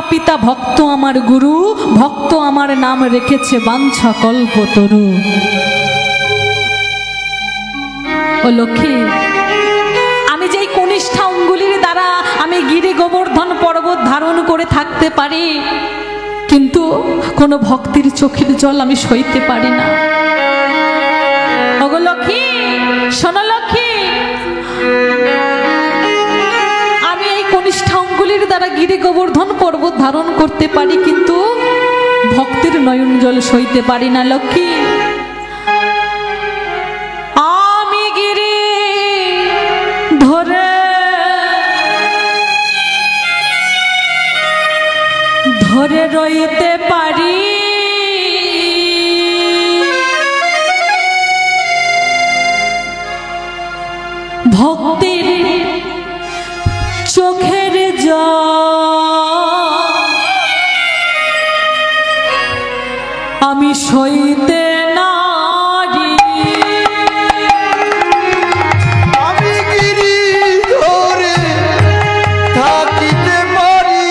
পিতা ভক্ত আমার গুরু, ভক্ত আমার নাম রেখেছে বাঞ্ছা কল্পতরু। ও লক্ষ্মী, আমি যেই কনিষ্ঠা অঙ্গুলির দ্বারা আমি গিরি গোবর্ধন পর্বত ধারণ করে থাকতে পারি, কিন্তু কোনো ভক্তির চোখের জল আমি সইতে পারি না। ওগো লক্ষ্মী, শোনো লক্ষ্মী, আমি এই কনিষ্ঠা অঙ্গুলির দ্বারা গিরি গোবর্ধন পর্বত ধারণ করতে পারি, কিন্তু ভক্তের নয়ন জল সইতে পারি না লক্ষ্মী। আমি গিরি ধরে ধরে রইতে পারি, ভক্তির চোখের জল আমি সইতে নারি। আমি গিরি ধরে থাকিতে পারি,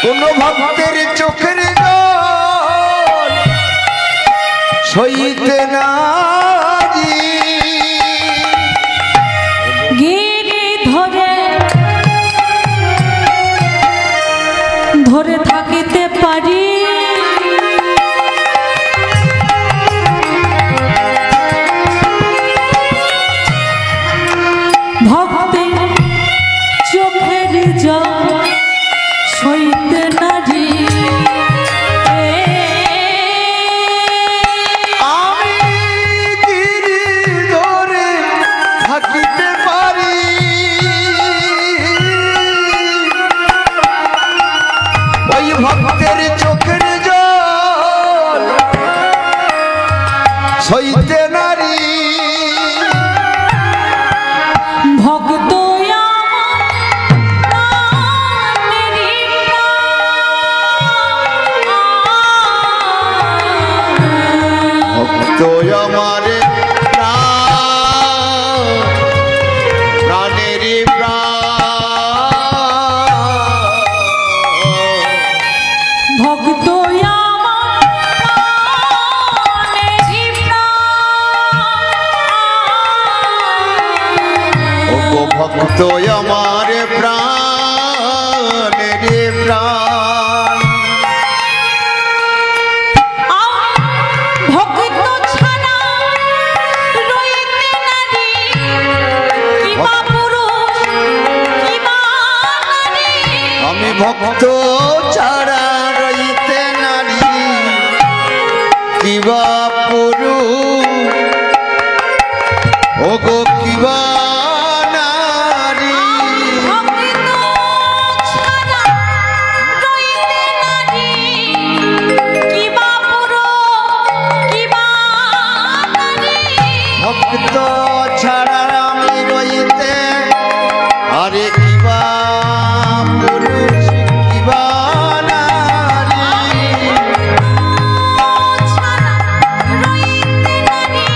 কোন ভক্তের চোখের জল সইতে নারি। গিরি ধরে ধরে থাকিতে পারি, ভক্তের চোখের জল সইতে নারি। আমি গিরি ধরে থাকিতে পারি, ওই ভক্তের চোখের জল সইতে নারি। ভক্ত ভক্ত আমার প্রাণের ভক্ত ভক্ত আমার প্রাণের প্রাণ। ভক্ত ছাড়া রইতে নারী, কিবা পুরুষ কিবা নারী। আমি ভক্ত ছাড়া রইতে নারী, কিবা পুরুষ, ওগো কিবা নারী। ভক্ত ছাড়া রইতে নারী, কিবা পুরুষ কিবা নারী। ভক্ত ছাড়া আমি রইতে, আরে কিবা পুরুষ কিবা নারী। ছাড়া রইতে নারী,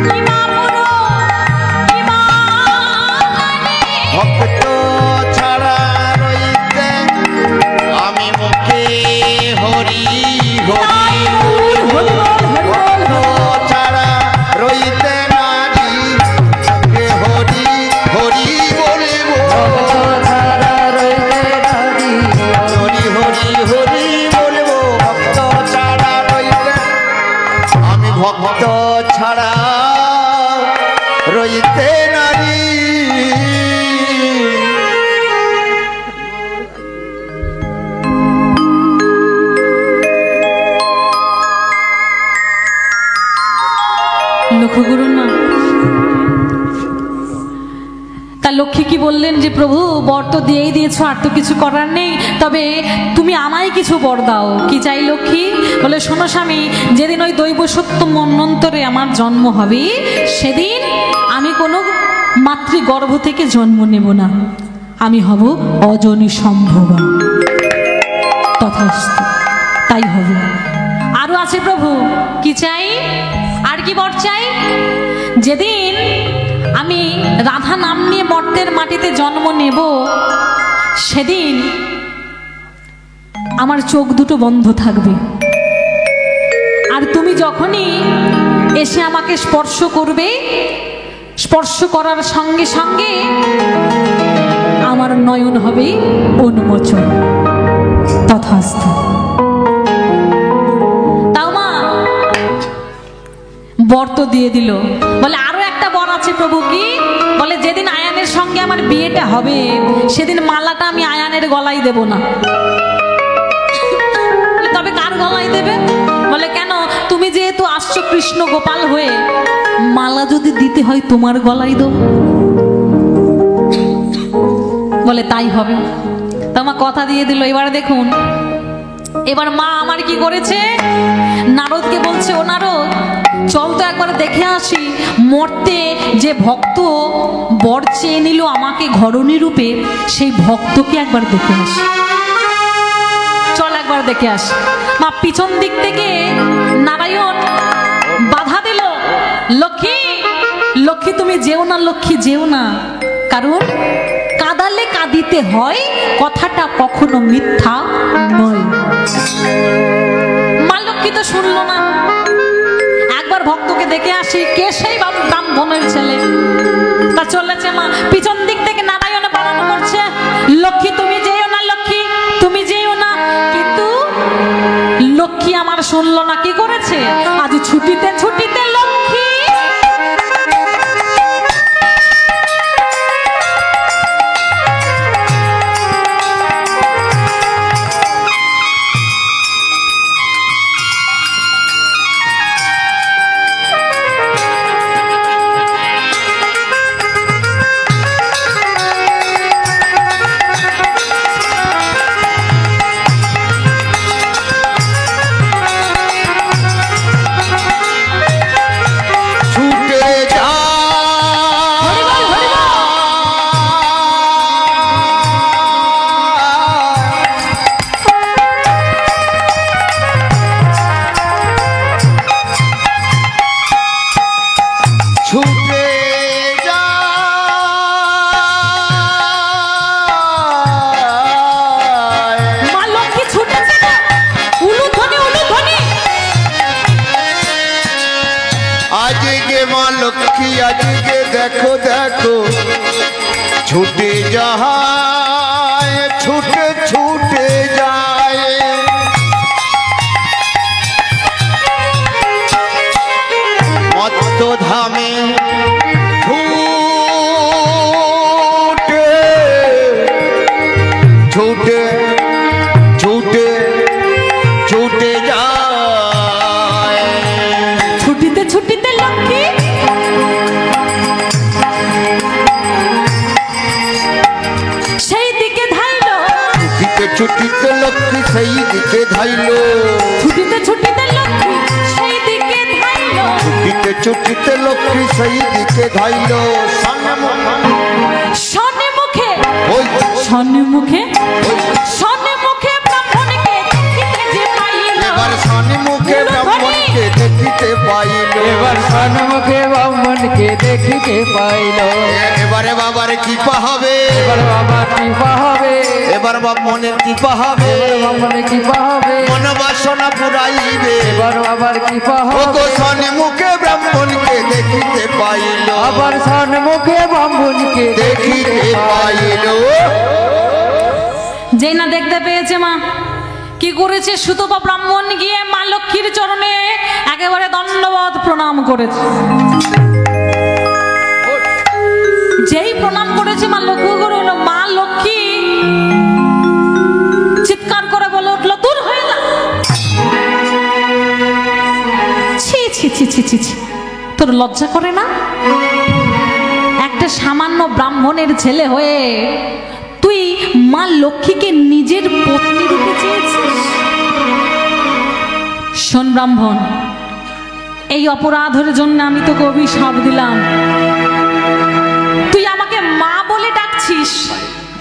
কিবা পুরুষ কিবা নারী। ভক্ত ছাড়া রইতে আমি মুখে হরি হরি বলি। ভক্ত ছাড়া রইতে নারী, মুখে হরি হরি বলিব। হরি হরি হরি বলিব। ভক্ত ছাড়া রইতে, আমি ভক্ত ছাড়া রইতে নারী। লক্ষ্য করুন না, তা লক্ষ্মী কি বললেন যে প্রভু বর তো দিয়েই দিয়েছো, আর তো কিছু করার নেই, তবে তুমি আমায় কিছু বর দাও। কি চাই লক্ষ্মী? বলে শোনো স্বামী, যেদিন ওই দৈব সত্য মন্বন্তরে আমার জন্ম হবে, সেদিন আমি কোনো মাতৃগর্ভ থেকে জন্ম নেব না, আমি হব অজনী সম্ভবা। তথাস্তু, তাই হবে। আরো আছে প্রভু, কি চাই? আর কি বর চাই? যেদিন আমি রাধা নাম নিয়ে মর্তের মাটিতে জন্ম নেব, সেদিন আমার চোখ দুটো বন্ধ থাকবে। আর তুমি যখনই এসে আমাকে স্পর্শ করবে, স্পর্শ করার সঙ্গে সঙ্গে আমার নয়ন হবে উন্মোচন। তথাস্তু। তাও মা বর তো দিয়ে দিল, বলে আরো একটা বর আছে প্রভু। কি বলে? যেদিন আয়ানের সঙ্গে আমার বিয়েটা হবে, সেদিন মালাটা আমি আয়ানের গলায় দেব না। তবে কার গলায় দেবে? বলে কেন? তুমি যেহেতু আসছো কৃষ্ণ গোপাল হয়ে, মালা যদি দিতে হয় তোমার গলায় দেব। বলে তাই হবে। তা মা কথা দিয়ে দিল। এবার দেখুন, এবার মা আমার কি করেছে, নারদকে বলছে, ও নারদ, চল তো একবার দেখে আসি, মর্তে যে ভক্ত বর চেয়ে নিল আমাকে ঘরণী রূপে, সেই ভক্তকে একবার দেখে আসি। চল একবার দেখে আসি। মা পিছন দিক থেকে নারায়ণ বাধা দিল, লক্ষ্মী, লক্ষ্মী তুমি যেও না, লক্ষ্মী যেও না, কারণ কাঁদালে কাঁদিতে হয়, কথাটা কখনো মিথ্যা নয়। মা লক্ষ্মী তো শুনলো না। একবার ভক্তকে দেখে আসি, কে সেই বাবু ব্রাহ্মণের ছেলে। তা চলেছে মা, পিছন দিক থেকে নারায়ণ বারণ করছে, লক্ষ্মী তুমি যেও না, লক্ষ্মী তুমি যেও না। কিন্তু লক্ষ্মী আমার শুনলো না। কি করেছে? আজ ছুটিতে ছুটিতে লক্ষ্মী আজকে দেখো দেখো ছুটে যায়, ছুটে ছুটে যায়, মত্ত ধামে ছুটে ছুটে ছুটে ছুটে যায়। ছুটিতে ছুটিতে লক্ষ্মী ছুটিতে লক্ষ্মী সেই দিকে ধাইল, ছুটিতে ছুটিতে লক্ষ্মী সেই দিকে ধাইল, ছুটিতে ছুটিতে লক্ষ্মী সেই দিকে ধাইল। সন্মুখে ওই সন্মুখে সন্মুখে ব্রাহ্মণকে দেখিতে যে পাইল। এবার সন্মুখে ব্রাহ্মণকে দেখিতে পাইল, এবার সন্মুখে ব্রাহ্মণকে দেখিতে পাইল। এবারে বাবার কৃপা হবে, এবার বাবার কৃপা হবে, এবার ব্রাহ্মণের কৃপা হবে, ব্রাহ্মণের কৃপা হবে, মনোবাসনা পুরাইবে। এবার বাবার কৃপা ও হবে, গো সন্মুখে ব্রাহ্মণকে দেখিতে পাইল, আবার সন্মুখে ব্রাহ্মণকে দেখিতে পাইল। যেই না দেখতে পেয়েছে মা, কি করেছে? সুতপা ব্রাহ্মণ গিয়ে মা লক্ষ্মীর চরণে একেবারে দণ্ডবত প্রণাম করেছে। যেই প্রণাম করেছে মা লক্ষ্মী করল, মা লক্ষ্মী চিৎকার করে বলে উঠলো, দূর হয়ে যা। ছি ছি ছি ছি ছি ছি, তোর লজ্জা করে না? একটা সামান্য ব্রাহ্মণের ছেলে হয়ে তুই মা লক্ষ্মীকে নিজের পত্নী রূপে চেয়েছিস? শোন ব্রাহ্মণ, এই অপরাধের জন্য আমি তোকে অভিশাপ দিলাম। তুই আমাকে মা বলে ডাকছিস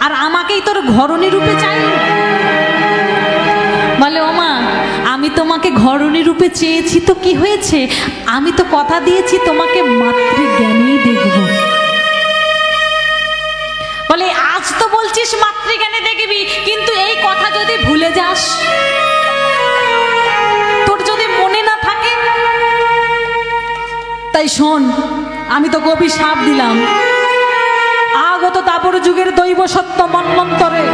আর আমাকেই তোর ঘরণী রূপে চাই। বলে ও মা, আমি তোমাকে ঘরণী রূপে চেয়েছি তো কি হয়েছে, আমি তো কথা দিয়েছি তোমাকে মাতৃজ্ঞানেই দেখব। বলে আজ তো বলছিস মাতৃজ্ঞানে দেখবি, কিন্তু এই কথা যদি ভুলে যাস, তোর যদি মনে না থাকে, তাই শোন, আমি তোকে অভিশাপ দিলাম, আগত দাপর যুগের দৈব সত্য মন্বন্তরে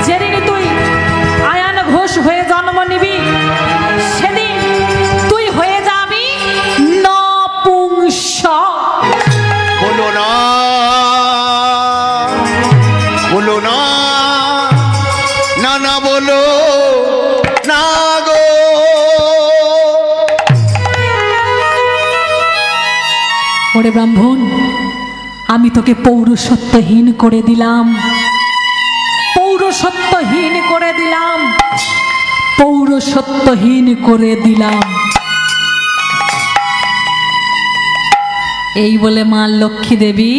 যেদিন তুই আয়ান ঘোষ হয়ে জন্ম নিবি, সেদিন তুই হয়ে যাবি নপুংসক। বলো না, বলো না, না না বলো না গো। ওরে ব্রাহ্মণ, আমি তোকে পৌরসত্বহীন করে দিলাম, পৌরসত্বহীন করে দিলাম, পৌরসত্বহীন করে দিলাম। এই বলে মা লক্ষ্মী দেবী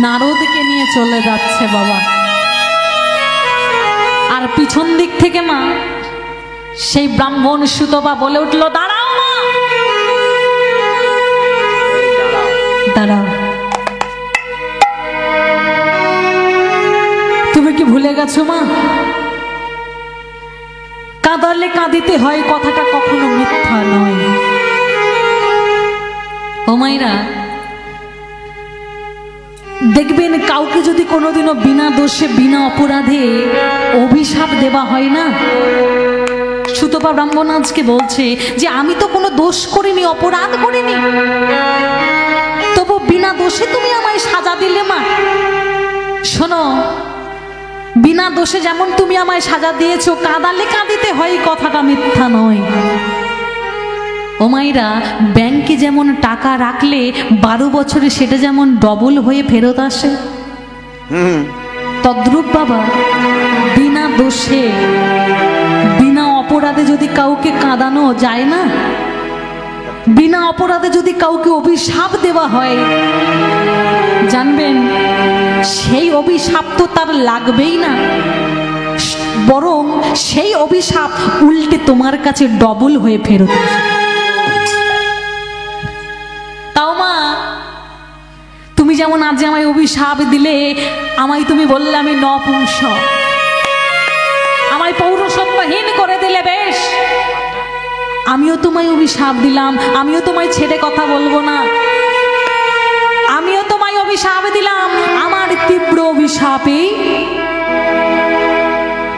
নারদকে নিয়ে চলে যাচ্ছে বাবা। আর পিছন দিক থেকে মা সেই ব্রাহ্মণ সুতপা বলে উঠল, দাঁড়াও মা, দাঁড়াও। তুমি কি ভুলে গেছো মা, কাঁদালে কাঁদিতে হয়, কথাটা কখনো মিথ্যা নয়। ও মাইরা, দেখবেন কাউকে যদি কোনোদিনও বিনা দোষে বিনা অপরাধে অভিশাপ দেওয়া হয় না, সুতপা ব্রাহ্মণ আজকে বলছে যে আমি তো কোনো দোষ করিনি, অপরাধ করিনি, তবু বিনা দোষে তুমি আমায় সাজা দিলে মা। শোনো, বিনা দোষে যেমন তুমি আমায় সাজা দিয়েছো, কাঁদালে কাঁদিতে হয়, কথাটা মিথ্যা নয়। ও মাইরা, ব্যাংকে যেমন টাকা রাখলে 12 বছরে সেটা যেমন ডবল হয়ে ফেরত আসে, তদ্রূপ বাবা বিনা দোষে বিনা অপরাধে যদি কাউকে কাঁদানো যায় না, বিনা অপরাধে যদি কাউকে অভিশাপ দেওয়া হয়, জানবেন সেই অভিশাপ তো তার লাগবেই না, বরং সেই অভিশাপ উল্টে তোমার কাছে ডবল হয়ে ফেরত আসে। তাও মা, তুমি যেমন আজ আমায় অভিশাপ দিলে, আমায় তুমি বললে আমি নপুংসক, আমায় পৌরসত্বহীন করে দিলে, বেশ, আমিও তোমায় অভিশাপ দিলাম, আমিও তোমায় ছেড়ে কথা বলবো না, আমিও তোমায় অভিশাপ দিলাম। আমার তীব্র অভিশাপে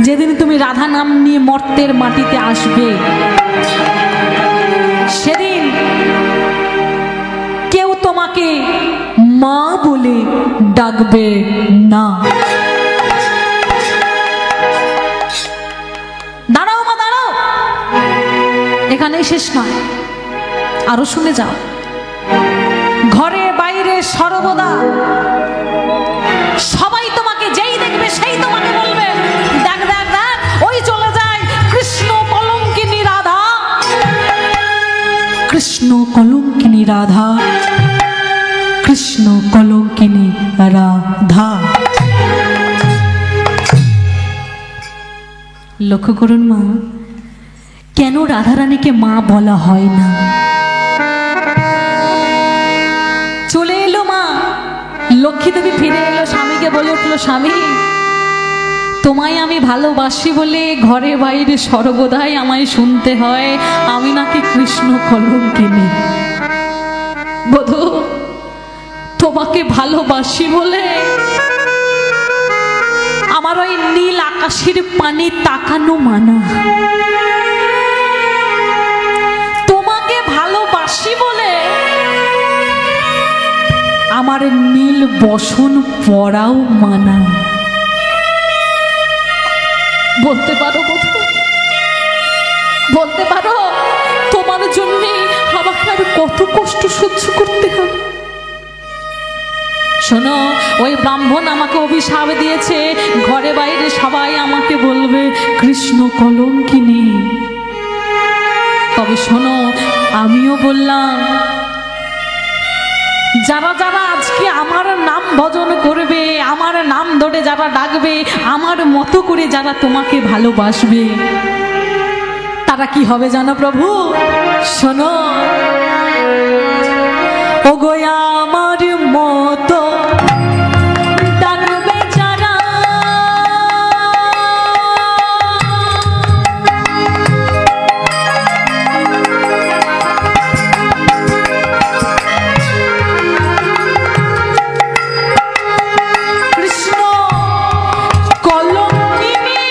যেদিন তুমি রাধা নাম নিয়ে মর্তের মাটিতে আসবে, সেদিন কেউ তোমাকে মা বলে ডাকবে না। দাঁড়াও মা, দাঁড়াও, এখানেই শেষ নয়, আরো শুনে যাও। ঘরে বাইরে সর্বদা সবাই তোমাকে যেই দেখবে সেই তোমাকে বলবে, দেখ দেখ দেখ, ওই চলে যায় কৃষ্ণ কলঙ্কিনী রাধা, কৃষ্ণ কলঙ্কিনী রাধা, কৃষ্ণ কলঙ্কিনী রাধা। লক্ষ্য করুন মা, কেন রাধারানীকে মা বলা হয় না। চলে এলো মা লক্ষ্মী দেবী, ফিরে এলো, স্বামীকে বলে উঠলো, স্বামী তোমায় আমি ভালোবাসি বলে ঘরে বাইরে সর্বদাই আমায় শুনতে হয় আমি নাকি কৃষ্ণ কলঙ্কিনী। বধূ, তোমাকে ভালোবাসি বলে আমার ওই নীল আকাশের পানে তাকানো মানা, তোমাকে ভালোবাসি বলে আমার নীল বসন পড়াও মানা। বলতে পারো বধূ, বলতে পারো তোমার জন্যে আমাকে আর কত কষ্ট সহ্য করতে হবে। শোনো, ওই ব্রাহ্মণ আমাকে অভিশাপ দিয়েছে, ঘরে বাইরে সবাই আমাকে বলবে কৃষ্ণ কলঙ্কিনী। তবে শোনো, আমিও বললাম, যারা যারা আজকে আমার নাম ভজন করবে, আমার নাম ধরে যারা ডাকবে, আমার মতো করে যারা তোমাকে ভালোবাসবে, তারা কি হবে জানো প্রভু? শোনো, ও গোয়া আমার মতো ডাকবে যারা, কৃষ্ণ কলঙ্কিনী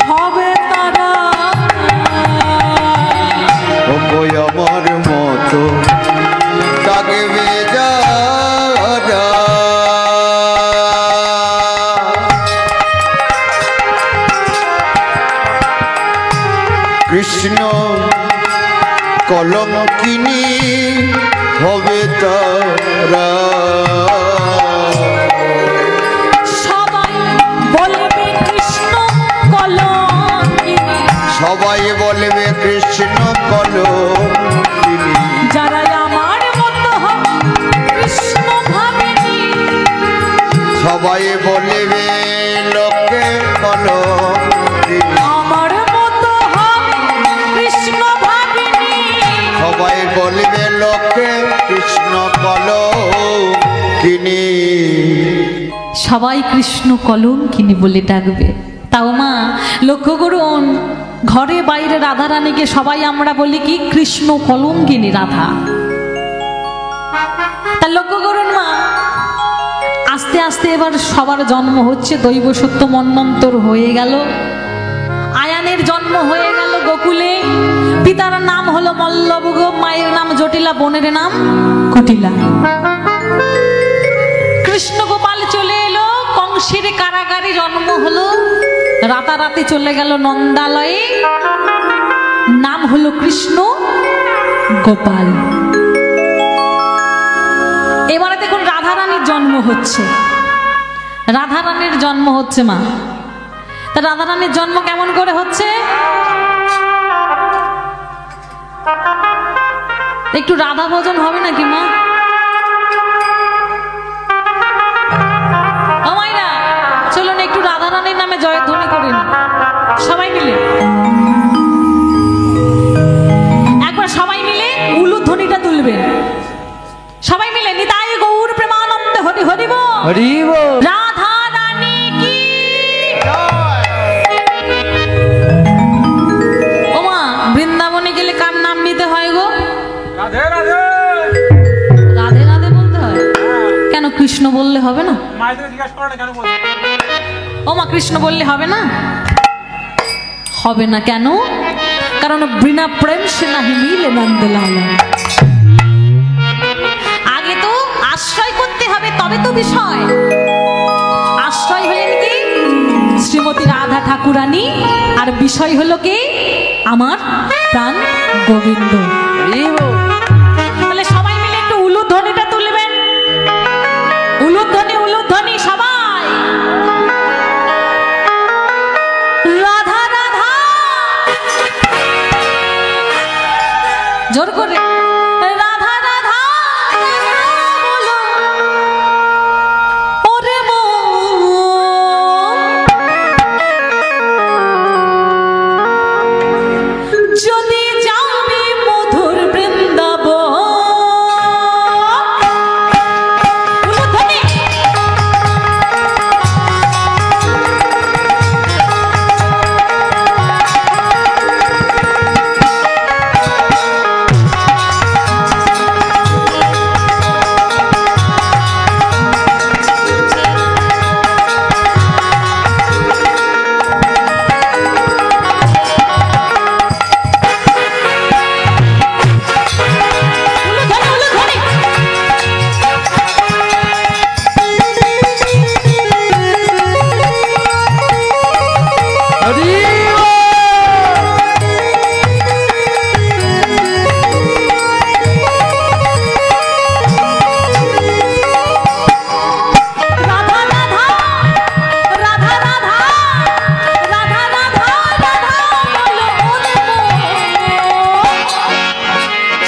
হবে তারা। ও কই আমার মতো ডাকবে যারা, কৃষ্ণ কলঙ্কিনী হবে তারা। সবাই বলবে কৃষ্ণ কলঙ্কিনী, সবাই বলবে কৃষ্ণ কলঙ্কিনী, যারা আমার মতো হবে কৃষ্ণ ভাবিনী। সবাই বলবে লোকে কলঙ্কিনী, আমার মতো হবে কৃষ্ণ ভাবিনী। সবাই বলবে লোকে কৃষ্ণ কলঙ্কিনী। সবাই কৃষ্ণ কলঙ্কিনী বলে ডাকবে। তাও মা লক্ষ্য করুন, ঘরে বাইরে রাধা রানীকে সবাই আমরা বলি কি কৃষ্ণ কলঙ্কিনী রাধা। তা লক্ষ্য করুন মা, আস্তে আস্তে এবার সবার জন্ম হচ্ছে, দৈব সত্য মন্বন্তর হয়ে গেল। আয়ানের জন্ম হয়ে গেল গোকুলে। পিতার নাম হলো মল্লব, মায়ের নাম জটিলা, বোনের নাম কুটিলা। কৃষ্ণ গোপাল চলে এলো, কংসের কারাগারে জন্ম হলো। রাতারাতি চলে গেল নন্দালয়ে, নাম হলো কৃষ্ণ গোপাল। এবারে দেখুন রাধারানীর জন্ম হচ্ছে, রাধারানীর জন্ম হচ্ছে মা। তা রাধারানীর জন্ম কেমন করে হচ্ছে? একটু রাধা ভজন হবে নাকি মা? ও মাইরা, চলুন একটু রাধারানীর নামে জয়ধ্বনি করে নি সবাই মিলে। একবার সবাই মিলে উলুধ্বনিটা তুলবেন, সবাই মিলে নিতাই গৌর প্রেমানন্দে হরি হরি বল। হরি বল। রাধা রানী কি। ও মা, বৃন্দাবনে গেলে কার নাম নিতে হয় গো? রাধে রাধে। রাধে রাধে বলতে হয় কেন? কৃষ্ণ বললে হবে না? মায়ের থেকে জিজ্ঞাসা করো না কেন বলছো? ও মা, কৃষ্ণ বললে হবে না? হবে না কেন? কারণ বিনা প্রেম সে নাহি মিলে নন্দলালা। আগে তো আশ্রয় করতে হবে, তবে তো বিষয়। আশ্রয় হলেন কি শ্রীমতী রাধা ঠাকুরানী, আর বিষয় হলো কি আমার প্রাণ গোবিন্দ। হরি বল। তাহলে সবাই মিলে একটু উলুধ্বনিটা তুলবেন। উলুধ্বনি উলুধ্বনি সবাই। রাধা রাধা, জোর করে রাধা রাধা বলো। ওরে মন, যদি যাবি মধুর বৃন্দাবন। উলুধ্বনি। উলুধ্বনি, উলুধ্বনি। হরি বল। রাধা রাধা, রাধা রাধা, রাধা রাধা, রাধা বলো ওরে মন,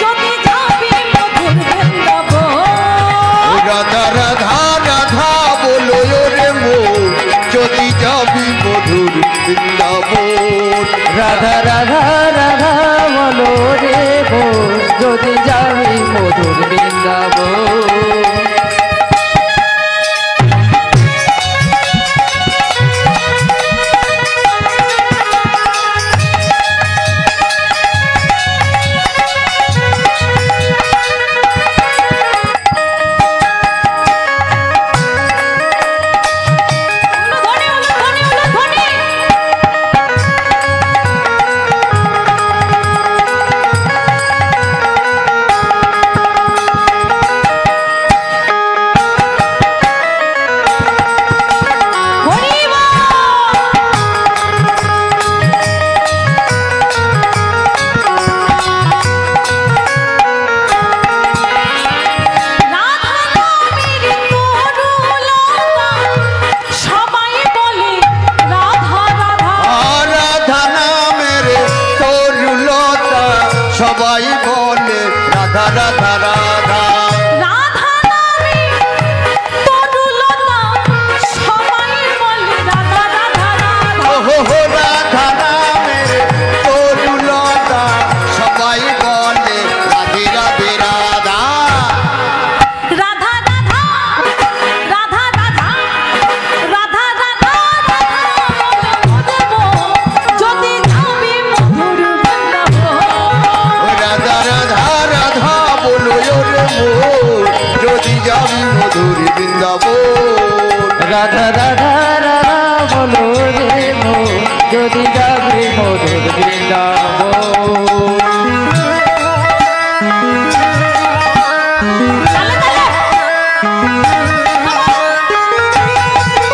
যদি যাবি মধুর বৃন্দাবন। রাধা রাধা রাধা বলো রে মন, যদি যাবি মধুর বৃন্দাবন। রাধা রাধা মন যদি যাবি মধুর বৃন্দাবন। সবাই বলে রাধা রাধা রাধা। রাধা নামে তরুলতা সবাই বলে রাধা রাধা রাধা। ওহো রাধা নামের তরুলতা সবাই বলে রাধে রাধে রাধা। রাধা রাধা রাধা রাধা রাধা রাধা যদি যাবি মধুর বৃন্দাবন। রাধা রাধা রাধা বলো রে মোর যদি যাবি মধুর বৃন্দাবন। রাধা রাধা রাধা বলো রে মন যদি যাবি মধুর বৃন্দাবন। তালে তালে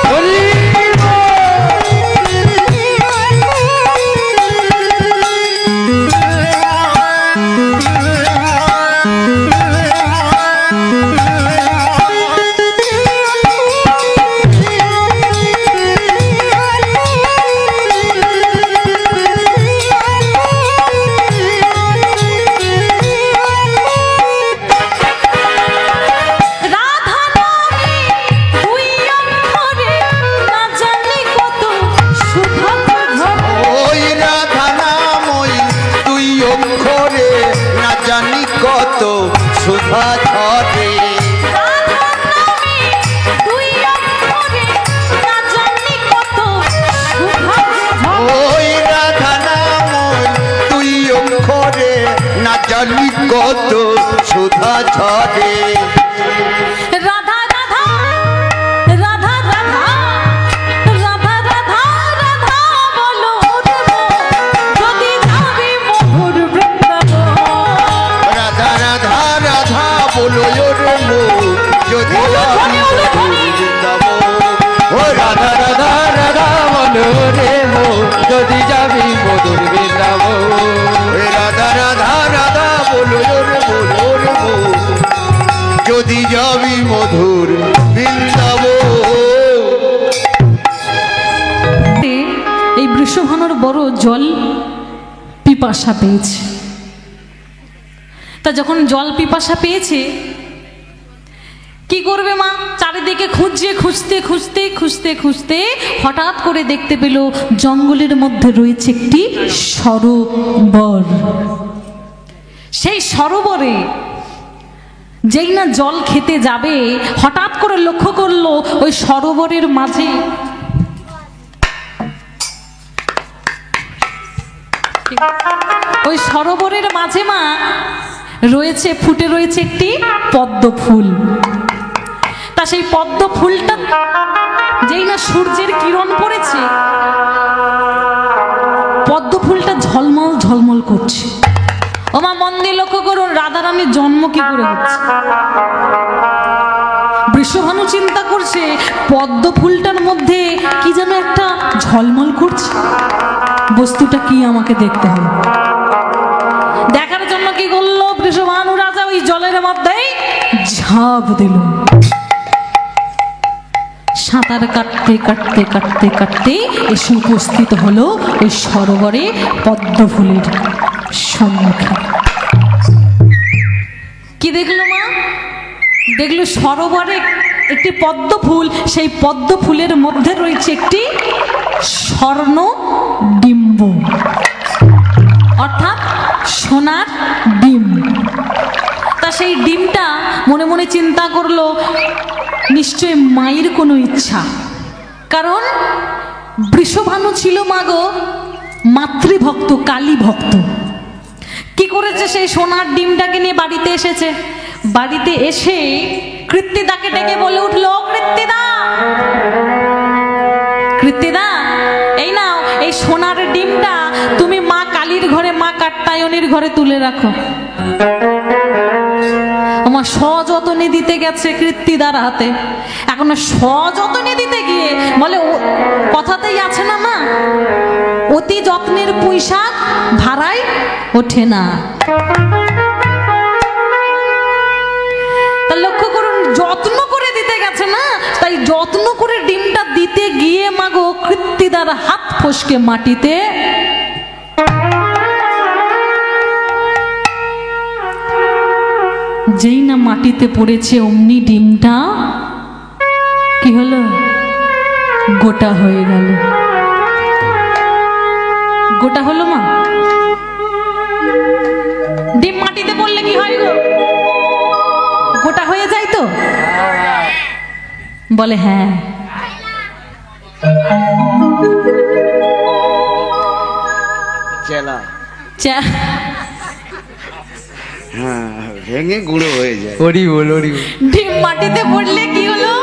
হরি রাধা নামে দুই অক্ষরে না জানি কত সুধা ঝরে। ওই রাধা নাম ওই দুই অক্ষরে না জানি কত সুধা ঝরে। রাধা নামে দুই অক্ষরে না জানি কত সুধা ঝরে। ওই রাধা নাম ওই দুই অক্ষরে না জানি কত সুধা ঝরে। রাধা রাধা রাধা রাধা রাধা রাধা রাধা বলো রে মন যদি যাবি মধুর বৃন্দাবন। রাধা রাধা রাধা বলো রে মোর যদি যাবি মধুর বৃন্দাবন। ও রাধা রাধা রাধা বলো রে মন যদি যাবি মধুর বৃন্দাবন। ওই রাধা রাধা রাধা বলো রে মোর যদি যাবি মধুর বৃন্দাবন। এই বৃষভানুর বড় জল পিপাসা পেয়েছে। তা যখন জল পিপাসা পেয়েছে কি করবে মা? চারিদিকে খুঁজছে, খুঁজতে খুঁজতে খুঁজতে খুঁজতে হঠাৎ করে দেখতে পেল জঙ্গলের মধ্যে রয়েছে একটি সরোবর। সেই সরোবরে যেই না জল খেতে যাবে হঠাৎ করে লক্ষ্য করলো ওই সরোবরের মাঝে ওই সরোবরের মাঝে মা রয়েছে, ফুটে রয়েছে একটি পদ্ম ফুল। তা সেই পদ্ম ফুলটা যেই না সূর্যের কিরণ পড়েছে পদ্ম ফুলটা ঝলমল ঝলমল করছে। ও মা মন দিয়ে লক্ষ্য করুন রাধারানীর জন্ম কি করে হচ্ছে। বৃষভানু চিন্তা করছে পদ্ম ফুলটার মধ্যে কি যেন একটা ঝলমল করছে, বস্তুটা কি আমাকে দেখতে হবে। দেখার জন্য কি করলো বৃষভানু রাজা ওই জলের মধ্যেই ঝাঁপ দিল। সাঁতার কাটতে কাটতে কাটতে কাটতে এসে উপস্থিত হলো ওই সরোবরে পদ্ম ফুলের সম্মুখে। কি দেখলো মা? দেখলো সরোবরে একটি পদ্ম ফুল, সেই পদ্ম ফুলের মধ্যে রয়েছে একটি স্বর্ণ ডিম্ব, অর্থাৎ সোনার ডিম। তা সেই ডিমটা মনে মনে চিন্তা করলো নিশ্চয় মায়ের কোনো ইচ্ছা, কারণ বৃষভানু ছিল মাগো মাতৃভক্ত, কালী ভক্ত। কি করেছে, সেই সোনার ডিমটাকে নিয়ে বাড়িতে এসেছে। বাড়িতে এসে কৃত্তিদাকে ডেকে বলে উঠলো, কৃত্তিদা, কৃত্তিদা, এই নাও এই সোনার ডিমটা তুমি মা কালীর ঘরে, মা কাত্যায়নীর ঘরে তুলে রাখো। আমার সযত্নে দিতে গেছে কৃত্তিদার হাতে, এখন সযত্নে দিতে গিয়ে বলে, কথাতেই আছে না মা, অতি যত্নের পুঁইশাক ভাড়ায় ওঠে না। লক্ষ্য করুন, যত্ন করে দিতে গেছে না, তাই যত্ন করে ডিমটা দিতে গিয়ে মাগো কৃত্তিদার হাত ফসকে মাটিতে যেই না মাটিতে পড়েছে, অমনি ডিমটা কি হলো, গোটা হয়ে গেল। গোটা হলো মা, ডিম মাটিতে পড়লে কি হয় গো, গোটা হয়ে যায় তো? বলে হ্যাঁ। ভেঙে গুঁড়ো হয়ে যায়। ডিম মাটিতে পড়লে কি হলো,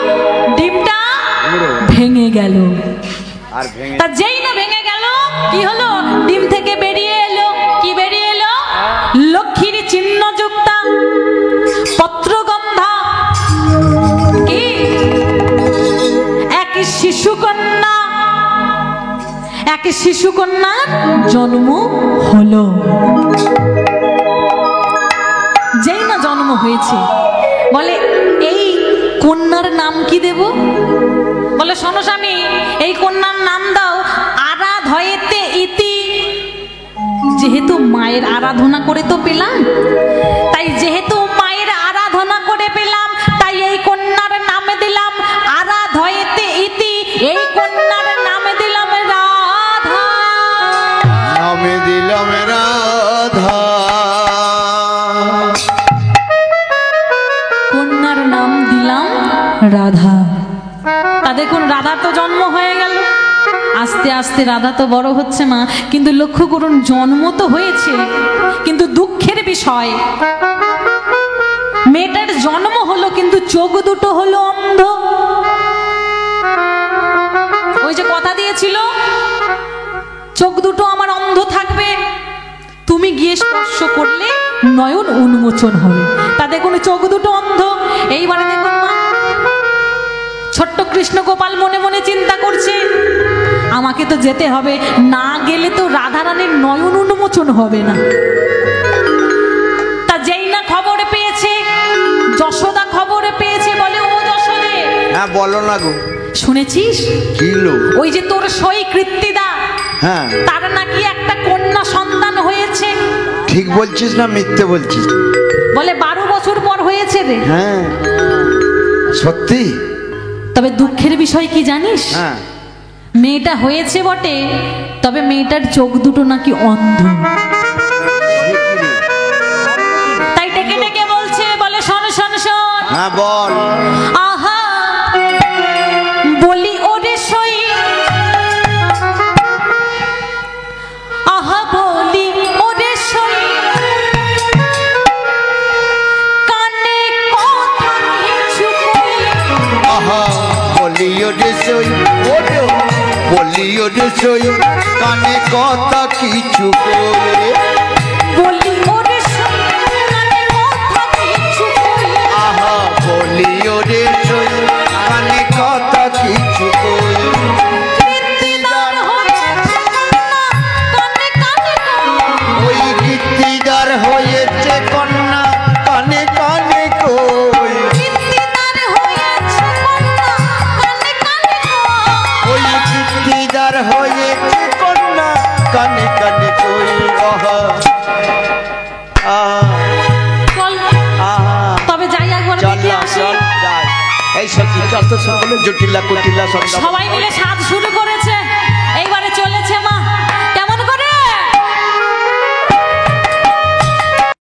ডিমটা ভেঙে গেল। আর ভেঙে, তা যেই না ভেঙে গেল, কি হলো, ডিম থেকে বেরিয়ে এলো, কি বেরিয়ে এলো, লক্ষ্মীর চিহ্নযুক্তা পত্রগন্ধা কি এক শিশুকন্যা, এক শিশুকন্যার জন্ম হলো। যেই না জন্ম হয়েছে, বলে এই কন্যার নাম কি দেব? বলে শোনো স্বামী, এই কন্যার নাম দাও আরাধয়েতে ইতি। যেহেতু মায়ের আরাধনা করে তো পেলাম, তাই যেহেতু মায়ের আরাধনা করে পেলাম, তাই এই কন্যার নামে দিলাম আরাধয়েতে ইতি। এই কন্যার নামে দিলাম রাধা, নামে দিলাম রাধা। কন্যার নাম দিলাম রাধা। তা দেখুন, রাধা তো জন্ম হয়ে গেল, আস্তে আস্তে রাধা তো বড় হচ্ছে মা। কিন্তু লক্ষ্য করুন, জন্ম তো হয়েছে, কিন্তু দুঃখের বিষয়, মেয়েটার জন্ম হলো কিন্তু চোখ দুটো হলো অন্ধ। ওই যে কথা দিয়েছিল, চোখ দুটো আমার অন্ধ থাকবে, তুমি গিয়ে স্পর্শ করলে নয়ন উন্মোচন হবে। তা দেখুন, চোখ দুটো অন্ধ। এইবারে দেখুন মা, ছোট্ট কৃষ্ণ গোপাল মনে মনে চিন্তা করছে, আমাকে তো যেতে হবে, না গেলে তো রাধারানীর নয়ন উন্মোচন হবে না। তা যেই না খবর পেয়েছে, যশোদা খবর পেয়েছে, বলে ও যশোদে, হ্যাঁ বলো না গো, শুনেছিস কি লো? ওই যে তোর সই কৃত্তিদা, হ্যাঁ, তার নাকি একটা কন্যা সন্তান হয়েছে। ঠিক বলছিস না মিথ্যে বলছিস? বলে 12 বছর পর হয়েছে রে। হ্যাঁ সত্যি। তবে দুঃখের বিষয় কি জানিস, হ্যাঁ, মেয়েটা হয়েছে বটে, তবে মেয়েটার চোখ দুটো নাকি অন্ধ। তাই ডেকে ডেকে বলছে, বলে শোন শোন শোন। হ্যাঁ বল। আহা বলি ওরে সই, আহা বলি ওরে সই, কানে কথা কিছু কই। আহা বলিও রে সই, ওরে বলিও রে সই, কানে কথা কিছু করে। বলি ওরে সই, কানে কথা কিছু কই। আহা বলিও রে সই, কানে কথা কিছু করে। কৃত্তিদার হয়েছে কন্যা, কানে কানে কই। ওই কৃত্তিদার হয়েছে কন্যা, কানে কানে কই। কৃত্তিদার হয়েছে কন্যা, কানে কানে কই। ওই কৃত্তিদার হয়েছে কন্যা, কানে কানে কই। আহা আহা চল, আহা। তবে যাই একবার চল দেখে না, আসি। চল যাই। এই সত্যি চল তো সকলে জটিলা কুটিলা সব সবাই মিলে সাজ শুরু করে